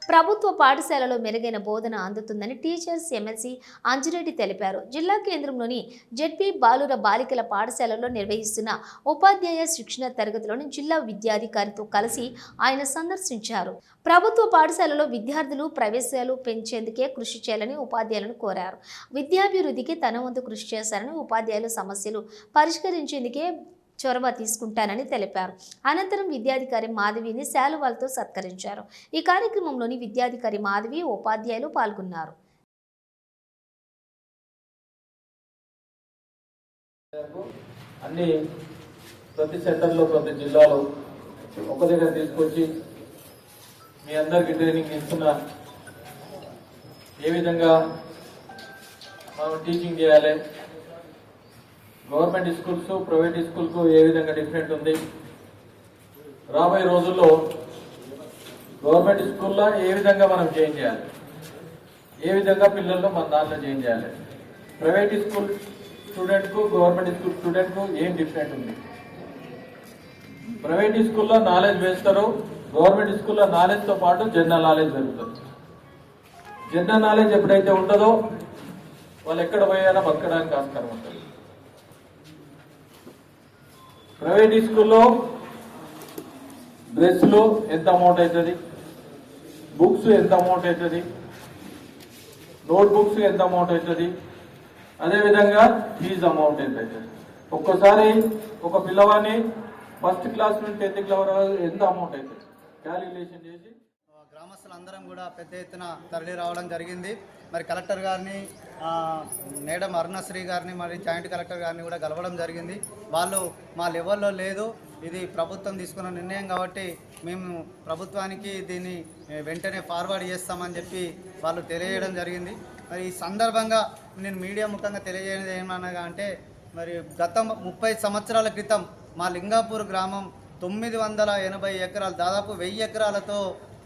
ప్రభుత్వ పాఠశాలలో మెరుగైన బోధన అందుతుందని టీచర్స్ ఎమ్మెల్సీ అంజిరెడ్డి తెలిపారు. జిల్లా కేంద్రంలోని జెడ్పీ బాలుర బాలికల పాఠశాలలో నిర్వహిస్తున్న ఉపాధ్యాయ శిక్షణ తరగతిలోని జిల్లా విద్యాధికారితో కలిసి ఆయన సందర్శించారు. ప్రభుత్వ పాఠశాలలో విద్యార్థులు ప్రవేశాలు పెంచేందుకే కృషి చేయాలని ఉపాధ్యాయులను కోరారు. విద్యాభివృద్ధికి తన వంతు కృషి చేశారని, ఉపాధ్యాయుల సమస్యలు పరిష్కరించేందుకే చొరవ తీసుకుంటానని తెలిపారు. అనంతరం విద్యాధికారి మాధవిని శాలువాలతో సత్కరించారు. ఈ కార్యక్రమంలోని విద్యాధికారి మాధవి, ఉపాధ్యాయులు పాల్గొన్నారు. అన్ని ప్రతి సెంటర్లో ప్రతి జిల్లాలో ఒక దగ్గర తీసుకొచ్చి మీ అందరికి ట్రైనింగ్ ఇస్తున్నా ఏ విధంగా మనం టీచింగ్ చేయాలి, గవర్నమెంట్ స్కూల్స్ ప్రైవేట్ స్కూల్కు ఏ విధంగా డిఫరెంట్ ఉంది, రాబోయే రోజుల్లో గవర్నమెంట్ స్కూల్లో ఏ విధంగా మనం చేంజ్ చేయాలి, ఏ విధంగా పిల్లల్లో మన దాంట్లో చేంజ్ చేయాలి, ప్రైవేట్ స్కూల్ స్టూడెంట్కు గవర్నమెంట్ స్కూల్ స్టూడెంట్కు ఏం డిఫరెంట్ ఉంది, ప్రైవేట్ స్కూల్లో నాలెడ్జ్ వేస్తారు, గవర్నమెంట్ స్కూల్లో నాలెడ్జ్తో పాటు జనరల్ నాలెడ్జ్ పెరుగుతుంది. జనరల్ నాలెడ్జ్ ఎప్పుడైతే ఉంటుందో వాళ్ళు ఎక్కడ పోయారో బతకడానికి ఆస్కారం ఉంటుంది. ప్రైవేట్ స్కూల్లో డ్రెస్సులు ఎంత అమౌంట్ అవుతుంది, బుక్స్ ఎంత అమౌంట్ అవుతుంది, నోట్ బుక్స్ ఎంత అమౌంట్ అవుతుంది, అదేవిధంగా ఫీజు అమౌంట్ ఎంత అవుతుంది. ఒక్కసారి ఒక పిల్లవాడిని ఫస్ట్ క్లాస్ నుండి 10th క్లాస్ ఎంత అమౌంట్ అవుతుంది క్యాలిక్యులేషన్ చేసి గ్రామస్తులందరం కూడా పెద్ద ఎత్తున తరలి రావడం జరిగింది. మరి కలెక్టర్ గారిని, మేడం అరుణశ్రీ గారిని, మరి జాయింట్ కలెక్టర్ గారిని కూడా కలవడం జరిగింది. వాళ్ళు మా లెవెల్లో లేదు, ఇది ప్రభుత్వం తీసుకున్న నిర్ణయం కాబట్టి మేము ప్రభుత్వానికి దీన్ని వెంటనే ఫార్వర్డ్ చేస్తామని చెప్పి వాళ్ళు తెలియజేయడం జరిగింది. మరి ఈ సందర్భంగా నేను మీడియా ముఖంగా తెలియజేయడం ఏమనగా అంటే, మరి గత 30 సంవత్సరాల క్రితం మా లింగాపూర్ గ్రామం 980 ఎకరాలు, దాదాపు 1000 ఎకరాలతో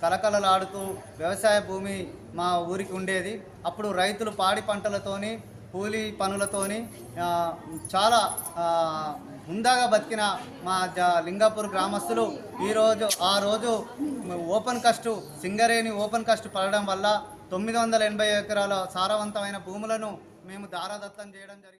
కలకలలాడుతూ వ్యవసాయ భూమి మా ఊరికి ఉండేది. అప్పుడు రైతులు పాడి పంటలతోని, కూలీ పనులతోని చాలా హుందాగా బతికిన మా లింగాపూర్ గ్రామస్తులు ఆ రోజు open cast, Singareni open cast పడడం వల్ల 980 ఎకరాల సారవంతమైన భూములను మేము దారాదత్తం చేయడం జరిగింది.